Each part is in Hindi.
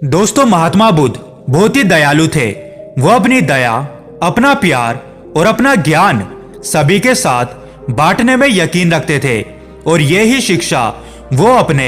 दोस्तों, महात्मा बुद्ध बहुत ही दयालु थे। वो अपनी दया, अपना प्यार और अपना ज्ञान सभी के साथ बांटने में यकीन रखते थे और ये ही शिक्षा वो अपने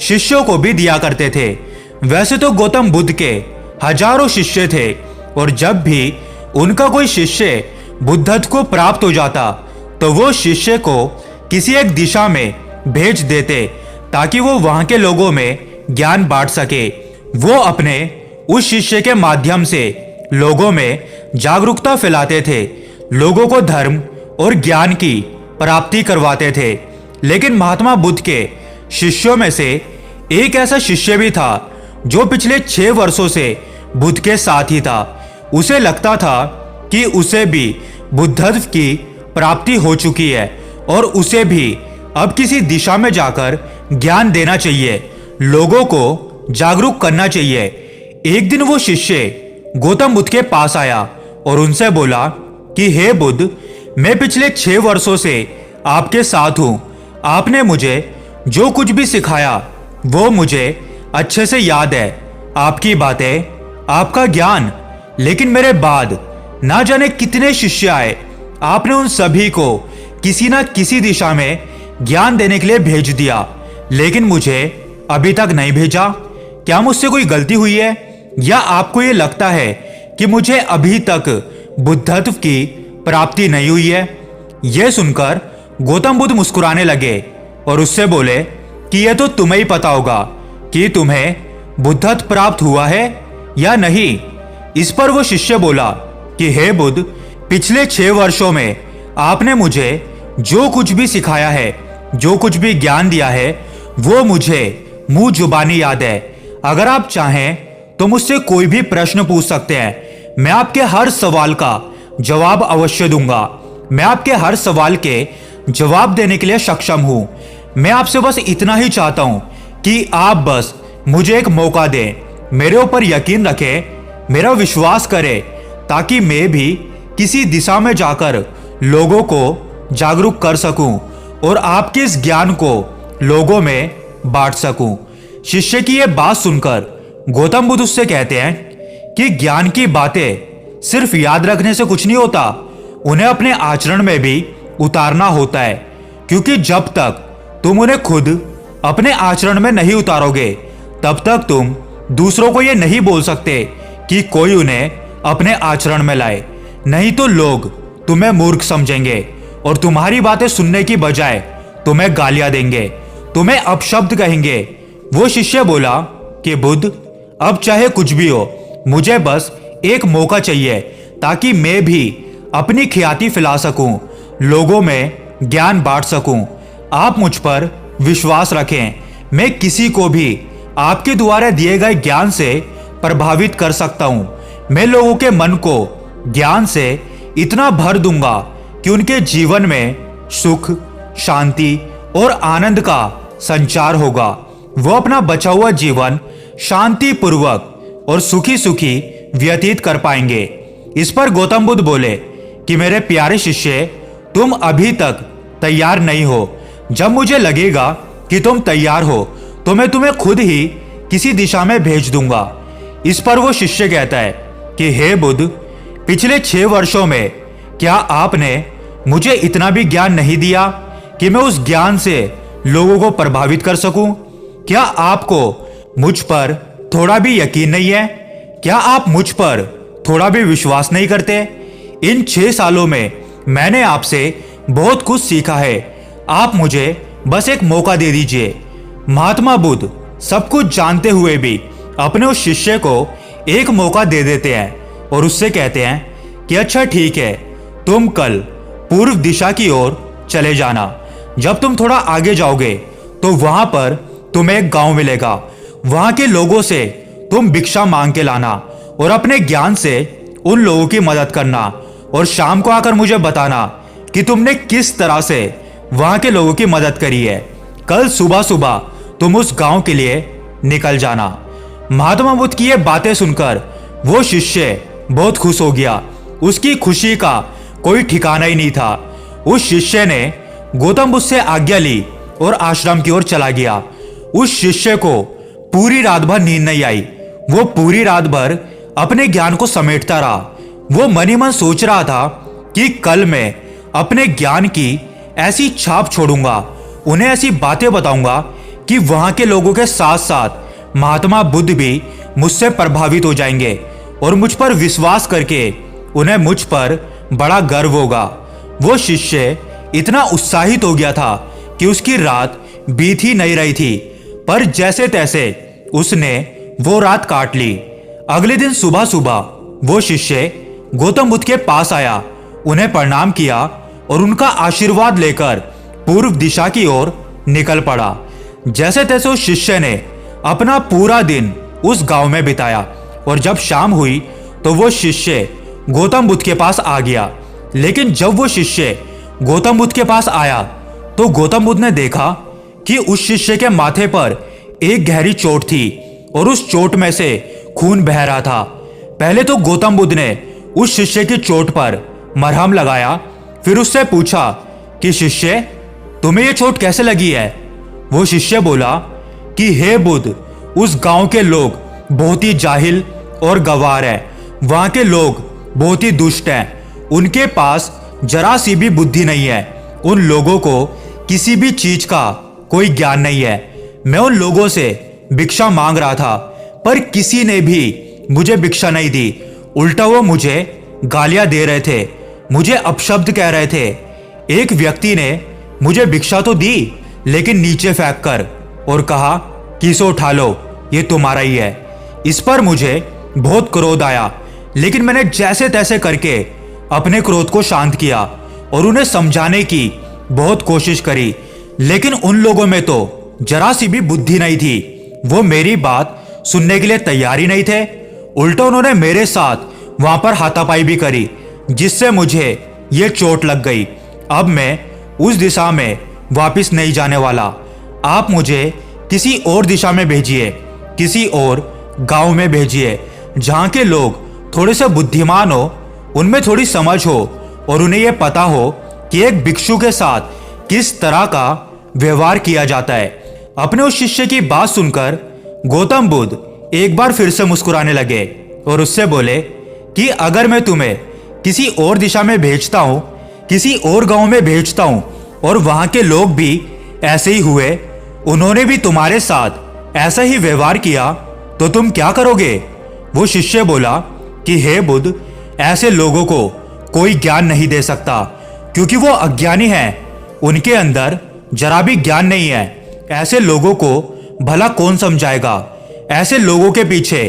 शिष्यों को भी दिया करते थे। वैसे तो गौतम बुद्ध के हजारों शिष्य थे और जब भी उनका कोई शिष्य बुद्धत्व को प्राप्त हो जाता तो वो शिष्य को किसी एक दिशा में भेज देते ताकि वो वहां के लोगों में ज्ञान बांट सके। वो अपने उस शिष्य के माध्यम से लोगों में जागरूकता फैलाते थे, लोगों को धर्म और ज्ञान की प्राप्ति करवाते थे। लेकिन महात्मा बुद्ध के शिष्यों में से एक ऐसा शिष्य भी था जो पिछले 6 वर्षों से बुद्ध के साथ ही था। उसे लगता था कि उसे भी बुद्धत्व की प्राप्ति हो चुकी है और उसे भी अब किसी दिशा में जाकर ज्ञान देना चाहिए, लोगों को जागरूक करना चाहिए। एक दिन वो शिष्य गौतम बुद्ध के पास आया और उनसे बोला कि हे बुद्ध, मैं पिछले 6 वर्षों से आपके साथ हूं। आपने मुझे जो कुछ भी सिखाया वो मुझे अच्छे से याद है, आपकी बातें, आपका ज्ञान। लेकिन मेरे बाद ना जाने कितने शिष्य आए, आपने उन सभी को किसी ना किसी दिशा में ज्ञान देने के लिए भेज दिया, लेकिन मुझे अभी तक नहीं भेजा। क्या मुझसे कोई गलती हुई है या आपको ये लगता है कि मुझे अभी तक बुद्धत्व की प्राप्ति नहीं हुई है? यह सुनकर गौतम बुद्ध मुस्कुराने लगे और उससे बोले कि यह तो तुम्हें ही पता होगा कि तुम्हें बुद्धत्व प्राप्त हुआ है या नहीं। इस पर वो शिष्य बोला कि हे बुद्ध, पिछले 6 वर्षों में आपने मुझे जो कुछ भी सिखाया है, जो कुछ भी ज्ञान दिया है, वो मुझे मुंह जुबानी याद है। अगर आप चाहें तो मुझसे कोई भी प्रश्न पूछ सकते हैं, मैं आपके हर सवाल का जवाब अवश्य दूंगा। मैं आपके हर सवाल के जवाब देने के लिए सक्षम हूं। मैं आपसे बस इतना ही चाहता हूं कि आप बस मुझे एक मौका दें, मेरे ऊपर यकीन रखें, मेरा विश्वास करें, ताकि मैं भी किसी दिशा में जाकर लोगों को जागरूक कर सकूं और आपके इस ज्ञान को लोगों में बांट सकूं। शिष्य की यह बात सुनकर गौतम बुद्ध उससे कहते हैं कि ज्ञान की बातें सिर्फ याद रखने से कुछ नहीं होता, उन्हें अपने आचरण में भी उतारना होता है। क्योंकि जब तक तुम उन्हें खुद अपने आचरण में नहीं उतारोगे तब तक तुम दूसरों को यह नहीं बोल सकते कि कोई उन्हें अपने आचरण में लाए। नहीं तो लोग तुम्हें मूर्ख समझेंगे और तुम्हारी बातें सुनने की बजाय तुम्हें गालियां देंगे, तुम्हें अपशब्द कहेंगे। वो शिष्य बोला कि बुद्ध, अब चाहे कुछ भी हो, मुझे बस एक मौका चाहिए ताकि मैं भी अपनी ख्याति फैला सकूं, लोगों में ज्ञान बांट सकूं। आप मुझ पर विश्वास रखें, मैं किसी को भी आपके द्वारा दिए गए ज्ञान से प्रभावित कर सकता हूं। मैं लोगों के मन को ज्ञान से इतना भर दूंगा कि उनके जीवन में सुख, शांति और आनंद का संचार होगा। वो अपना बचा हुआ जीवन शांतिपूर्वक और सुखी सुखी व्यतीत कर पाएंगे। इस पर गौतम बुद्ध बोले कि मेरे प्यारे शिष्य, तुम अभी तक तैयार नहीं हो। जब मुझे लगेगा कि तुम तैयार हो तो मैं तुम्हें खुद ही किसी दिशा में भेज दूंगा। इस पर वो शिष्य कहता है कि हे बुद्ध, पिछले 6 वर्षों में क्या आपने मुझे इतना भी ज्ञान नहीं दिया कि मैं उस ज्ञान से लोगों को प्रभावित कर सकूं? क्या आपको मुझ पर थोड़ा भी यकीन नहीं है? क्या आप मुझ पर थोड़ा भी विश्वास नहीं करते? इन 6 सालों में मैंने आपसे बहुत कुछ सीखा है, आप मुझे बस एक मौका दे दीजिए। महात्मा बुद्ध सब कुछ जानते हुए भी अपने उस शिष्य को एक मौका दे देते हैं और उससे कहते हैं कि अच्छा ठीक है, तुम कल पूर्व दिशा की ओर चले जाना। जब तुम थोड़ा आगे जाओगे तो वहां पर तुम्हें एक गांव मिलेगा। वहां के लोगों से तुम भिक्षा मांग के लाना और अपने ज्ञान से उन लोगों की मदद करना और शाम को आकर मुझे बताना कि तुमने किस तरह से वहां के लोगों की मदद करी है। कल सुबह सुबह तुम उस गांव के लिए निकल जाना। महात्मा बुद्ध की ये बातें सुनकर वो शिष्य बहुत खुश हो गया। उसकी खुशी का कोई ठिकाना ही नहीं था। उस शिष्य ने गौतम बुद्ध से आज्ञा ली और आश्रम की ओर चला गया। उस शिष्य को पूरी रात भर नींद नहीं आई। वो पूरी रात भर अपने ज्ञान को समेटता रहा। वो मन ही मन सोच रहा था कि कल मैं अपने ज्ञान की ऐसी छाप छोड़ूंगा, उन्हें ऐसी बातें बताऊंगा कि वहां के लोगों के साथ साथ महात्मा बुद्ध भी मुझसे प्रभावित हो जाएंगे और मुझ पर विश्वास करके उन्हें मुझ पर बड़ा गर्व होगा। वो शिष्य इतना उत्साहित हो गया था कि उसकी रात बीत ही नहीं रही थी, पर जैसे तैसे उसने वो रात काट ली। अगले दिन सुबह सुबह वो शिष्य गौतम बुद्ध के पास आया, उन्हें प्रणाम किया और उनका आशीर्वाद लेकर पूर्व दिशा की ओर निकल पड़ा। जैसे तैसे उस शिष्य ने अपना पूरा दिन उस गांव में बिताया और जब शाम हुई तो वो शिष्य गौतम बुद्ध के पास आ गया। लेकिन जब वो शिष्य गौतम बुद्ध के पास आया तो गौतम बुद्ध ने देखा कि उस शिष्य के माथे पर एक गहरी चोट थी और उस चोट में से खून बह रहा था। पहले तो गौतम बुद्ध ने उस शिष्य की चोट पर मरहम लगाया, फिर उससे पूछा कि शिष्य, तुम्हें यह चोट कैसे लगी है? वो शिष्य बोला कि हे बुद्ध, उस गांव के लोग बहुत ही जाहिल और गवार हैं। वहां के लोग बहुत ही दुष्ट हैं। उनके पास जरा सी भी बुद्धि नहीं है। उन लोगों को किसी भी चीज का कोई ज्ञान नहीं है। मैं उन लोगों से भिक्षा मांग रहा था, पर किसी ने भी मुझे भिक्षा नहीं दी। उल्टा वो मुझे गालियां दे रहे थे, मुझे अपशब्द कह रहे थे। एक व्यक्ति ने मुझे भिक्षा तो दी, लेकिन नीचे फेंक कर और कहा कि इसे उठा लो, ये तुम्हारा ही है। इस पर मुझे बहुत क्रोध आया, लेकिन मैंने जैसे तैसे करके अपने क्रोध को शांत किया और उन्हें समझाने की बहुत कोशिश करी, लेकिन उन लोगों में तो जरा सी भी बुद्धि नहीं थी। वो मेरी बात सुनने के लिए तैयार ही नहीं थे। उल्टा उन्होंने मेरे साथ वहां पर हाथापाई भी करी, जिससे मुझे ये चोट लग गई। अब मैं उस दिशा में वापस नहीं जाने वाला। आप मुझे किसी और दिशा में भेजिए, किसी और गांव में भेजिए, जहां के लोग थोड़े से बुद्धिमान हो, उनमें थोड़ी समझ हो और उन्हें यह पता हो कि एक भिक्षु के साथ किस तरह का व्यवहार किया जाता है। अपने उस शिष्य की बात सुनकर गौतम बुद्ध एक बार फिर से मुस्कुराने लगे और उससे बोले कि अगर मैं तुम्हें किसी और दिशा में भेजता हूं, किसी और गांव में भेजता हूं और वहां के लोग भी ऐसे ही हुए, उन्होंने भी तुम्हारे साथ ऐसा ही व्यवहार किया, तो तुम क्या करोगे? वो शिष्य बोला कि हे बुद्ध, ऐसे लोगों को कोई ज्ञान नहीं दे सकता, क्योंकि वो अज्ञानी हैं। उनके अंदर जरा भी ज्ञान नहीं है। ऐसे लोगों को भला कौन समझाएगा? ऐसे लोगों के पीछे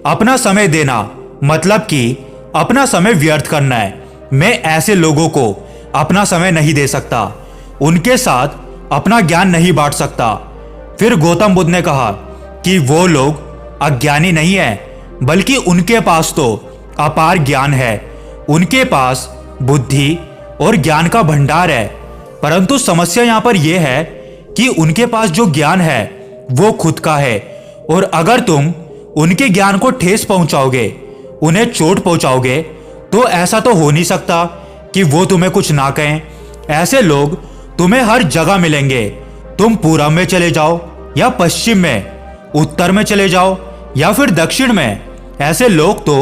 अपना समय देना मतलब कि अपना समय व्यर्थ करना है। मैं ऐसे लोगों को अपना समय नहीं दे सकता, उनके साथ अपना ज्ञान नहीं बांट सकता। फिर गौतम बुद्ध ने कहा कि वो लोग अज्ञानी नहीं है, बल्कि उनके पास तो अपार ज्ञान है। उनके पास बुद्धि और ज्ञान का भंडार है, परंतु समस्या यहाँ पर यह है कि उनके पास जो ज्ञान है वो खुद का है, और अगर तुम उनके ज्ञान को ठेस पहुंचाओगे, उन्हें चोट पहुंचाओगे, तो ऐसा तो हो नहीं सकता कि वो तुम्हें कुछ ना कहें। ऐसे लोग तुम्हें हर जगह मिलेंगे। तुम पूरब में चले जाओ या पश्चिम में, उत्तर में चले जाओ या फिर दक्षिण में, ऐसे लोग तो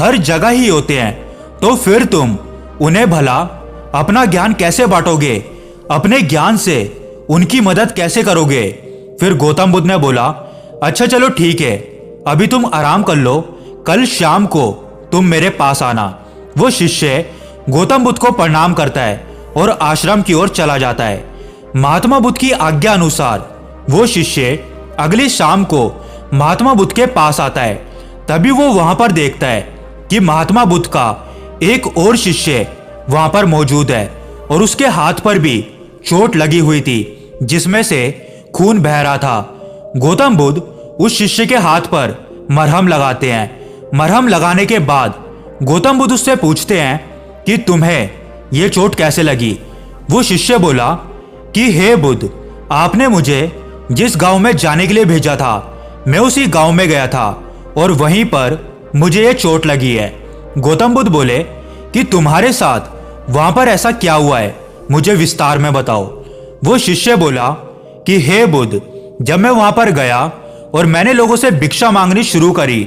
हर जगह ही होते हैं। तो फिर तुम उन्हें भला अपना ज्ञान कैसे बांटोगे? अपने ज्ञान से उनकी मदद कैसे करोगे? फिर गौतम बुद्ध ने बोला, अच्छा चलो ठीक है, अभी तुम आराम कर लो, कल शाम को तुम मेरे पास आना। वो शिष्य गौतम बुद्ध को प्रणाम करता है और आश्रम की ओर चला जाता है। महात्मा बुद्ध की आज्ञा अनुसार वो शिष्य अगली शाम को महात्मा बुद्ध के पास आता है। तभी वो वहां पर देखता है कि महात्मा बुद्ध का एक और शिष्य वहां पर मौजूद है और उसके हाथ पर भी चोट लगी हुई थी, जिसमें से खून बह रहा था। गौतम बुद्ध उस शिष्य के हाथ पर मरहम लगाते हैं। मरहम लगाने के बाद गौतम बुद्ध उससे पूछते हैं कि तुम्हें यह चोट कैसे लगी? वो शिष्य बोला कि हे बुद्ध, आपने मुझे जिस गांव में जाने के लिए भेजा था, मैं उसी गांव में गया था और वहीं पर मुझे यह चोट लगी है। गौतम बुद्ध बोले कि तुम्हारे साथ वहां पर ऐसा क्या हुआ है, मुझे विस्तार में बताओ। वो शिष्य बोला कि हे बुद्ध, जब मैं वहां पर गया और मैंने लोगों से भिक्षा मांगनी शुरू करी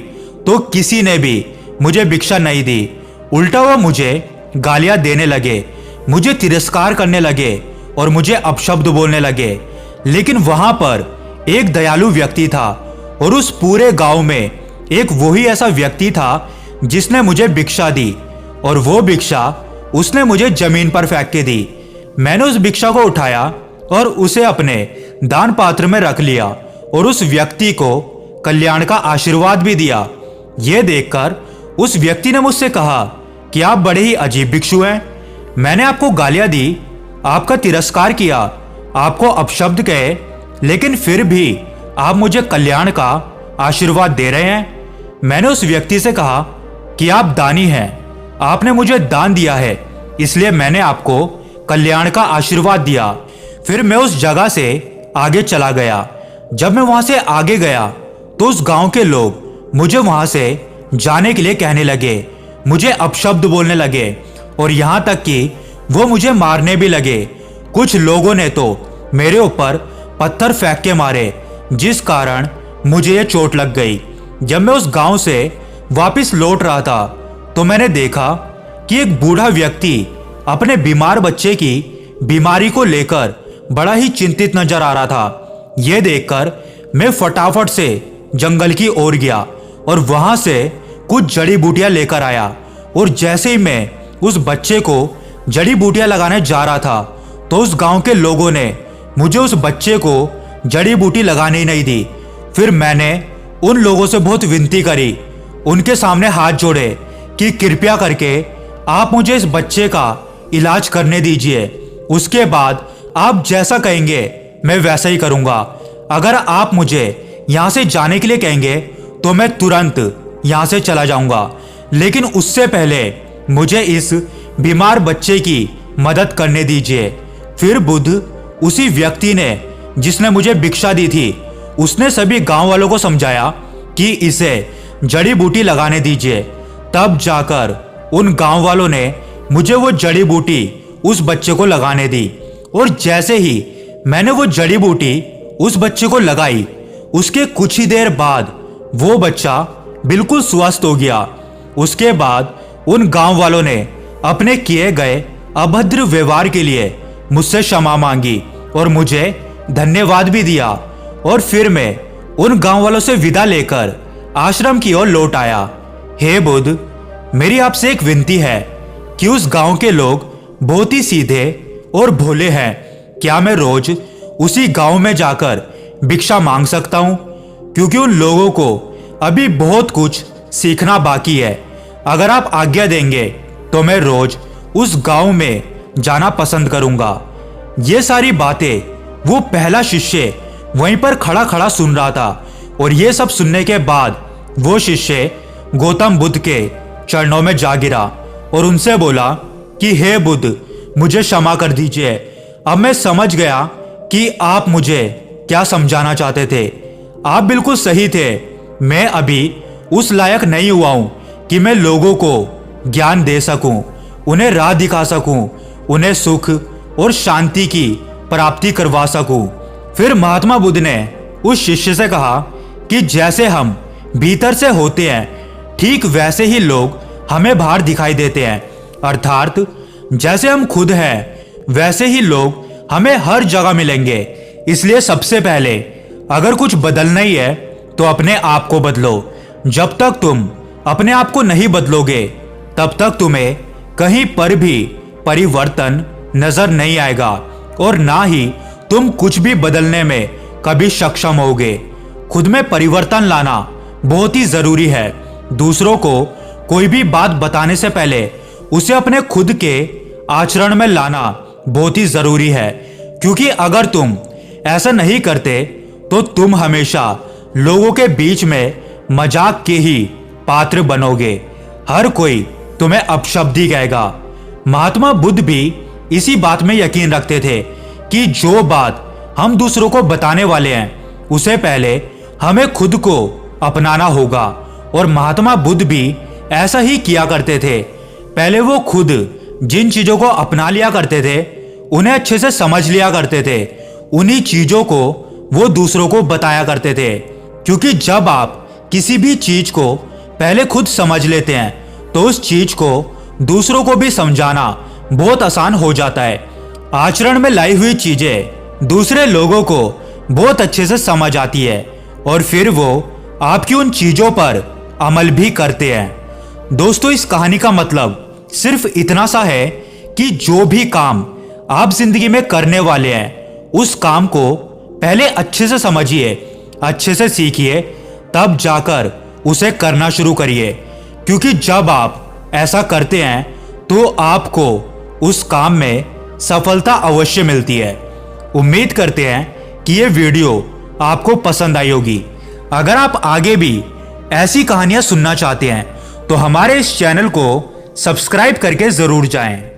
तो किसी ने भी मुझे भिक्षा नहीं दी। उल्टा वो मुझे गालियां देने लगे, मुझे तिरस्कार करने लगे और मुझे अपशब्द बोलने लगे। लेकिन वहां पर एक दयालु व्यक्ति था और उस पूरे गांव में एक वही ऐसा व्यक्ति था जिसने मुझे भिक्षा दी, और वो भिक्षा उसने मुझे जमीन पर फेंक के दी। मैंने उस भिक्षा को उठाया और उसे अपने दान पात्र में रख लिया और उस व्यक्ति को कल्याण का आशीर्वाद भी दिया। यह देखकर उस व्यक्ति ने मुझसे कहा कि आप बड़े ही अजीब भिक्षु हैं। मैंने आपको गालियां दी, आपका तिरस्कार किया, आपको अपशब्द कहे, लेकिन फिर भी आप मुझे कल्याण का आशीर्वाद दे रहे हैं। मैंने उस व्यक्ति से कहा कि आप दानी हैं, आपने मुझे दान दिया है, इसलिए मैंने आपको कल्याण का आशीर्वाद दिया। फिर मैं उस जगह से आगे चला गया। जब मैं वहां से आगे गया तो उस गांव के लोग मुझे वहां से जाने के लिए कहने लगे, मुझे अपशब्द बोलने लगे और यहां तक कि वो मुझे मारने भी लगे। कुछ लोगों ने तो मेरे ऊपर पत्थर फेंक के मारे, जिस कारण मुझे ये चोट लग गई। जब मैं उस गांव से वापस लौट रहा था तो मैंने देखा कि एक बूढ़ा व्यक्ति अपने बीमार बच्चे की बीमारी को लेकर बड़ा ही चिंतित नजर आ रहा था। यह देखकर मैं फटाफट से जंगल की ओर गया और वहां से कुछ जड़ी बूटियां लेकर आया, और जैसे ही मैं उस बच्चे को जड़ी बूटियां लगाने जा रहा था तो उस गांव के लोगों ने मुझे उस बच्चे को जड़ी बूटी लगाने ही नहीं दी। फिर मैंने उन लोगों से बहुत विनती करी, उनके सामने हाथ जोड़े कि कृपया करके आप मुझे इस बच्चे का इलाज करने दीजिए। उसके बाद आप जैसा कहेंगे मैं वैसा ही करूंगा। अगर आप मुझे यहाँ से जाने के लिए कहेंगे तो मैं तुरंत यहाँ से चला जाऊंगा, लेकिन उससे पहले मुझे इस बीमार बच्चे की मदद करने दीजिए। फिर बुद्ध, उसी व्यक्ति ने जिसने मुझे भिक्षा दी थी, उसने सभी गांव वालों को समझाया कि इसे जड़ी बूटी लगाने दीजिए। तब जाकर उन गांव वालों ने मुझे वो जड़ी बूटी उस बच्चे को लगाने दी, और जैसे ही मैंने वो जड़ी बूटी उस बच्चे को लगाई, उसके कुछ ही देर बाद वो बच्चा बिल्कुल स्वस्थ हो गया। उसके बाद उन गांव वालों ने अपने किए गए अभद्र व्यवहार के लिए मुझसे क्षमा मांगी और मुझे धन्यवाद भी दिया, और फिर मैं उन गांव वालों से विदा लेकर आश्रम की ओर लौट आया। हे बुद्ध, मेरी आपसे एक विनती है कि उस गांव के लोग बहुत ही सीधे और भोले हैं। क्या मैं रोज उसी गांव में जाकर भिक्षा मांग सकता हूं? क्योंकि उन लोगों को अभी बहुत कुछ सीखना बाकी है। अगर आप आज्ञा देंगे तो मैं रोज उस गांव में जाना पसंद करूंगा। ये सारी बातें वो पहला शिष्य वहीं पर खड़ा खड़ा सुन रहा था, और ये सब सुनने के बाद वो शिष्य गौतम बुद्ध के चरणों में जा गिरा और उनसे बोला कि हे बुद्ध, मुझे क्षमा कर दीजिए। अब मैं समझ गया कि आप मुझे क्या समझाना चाहते थे। आप बिल्कुल सही थे। मैं अभी उस लायक नहीं हुआ हूं कि मैं लोगों को ज्ञान दे सकूं, उन्हें राह दिखा सकूं, उन्हें सुख और शांति की प्राप्ति करवा सकूं। फिर महात्मा बुद्ध ने उस शिष्य से कहा कि जैसे हम भीतर से होते हैं, ठीक वैसे ही लोग हमें बाहर दिखाई देते हैं। अर्थात जैसे हम खुद हैं वैसे ही लोग हमें हर जगह मिलेंगे। इसलिए सबसे पहले अगर कुछ बदलना ही है तो अपने आप को बदलो। जब तक तुम अपने आप को नहीं बदलोगे तब तक तुम्हें कहीं पर भी परिवर्तन नजर नहीं आएगा, और ना ही तुम कुछ भी बदलने में कभी सक्षम होगे। खुद में परिवर्तन लाना बहुत ही जरूरी है। दूसरों को कोई भी बात बताने से पहले उसे अपने खुद के आचरण में लाना बहुत ही जरूरी है, क्योंकि अगर तुम ऐसा नहीं करते तो तुम हमेशा लोगों के बीच में मजाक के ही पात्र बनोगे। हर कोई तुम्हें अपशब्द ही कहेगा। महात्मा बुद्ध भी इसी बात में यकीन रखते थे कि जो बात हम दूसरों को बताने वाले हैं उसे पहले हमें खुद को अपनाना होगा, और महात्मा बुद्ध भी ऐसा ही किया करते थे। पहले वो खुद जिन चीजों को अपना लिया करते थे उन्हें अच्छे से समझ लिया करते थे, उन्हीं चीजों को वो दूसरों को बताया करते थे। क्योंकि जब आप किसी भी चीज को पहले खुद समझ लेते हैं तो उस चीज को दूसरों को भी समझाना बहुत आसान हो जाता है। आचरण में लाई हुई चीजें दूसरे लोगों को बहुत अच्छे से समझ आती है और फिर वो आपकी उन चीजों पर अमल भी करते हैं। दोस्तों, इस कहानी का मतलब सिर्फ इतना सा है कि जो भी काम आप जिंदगी में करने वाले हैं उस काम को पहले अच्छे से समझिए, अच्छे से सीखिए, तब जाकर उसे करना शुरू करिए। क्योंकि जब आप ऐसा करते हैं तो आपको उस काम में सफलता अवश्य मिलती है। उम्मीद करते हैं कि ये वीडियो आपको पसंद आई होगी। अगर आप आगे भी ऐसी कहानियां सुनना चाहते हैं तो हमारे इस चैनल को सब्सक्राइब करके जरूर जाएं।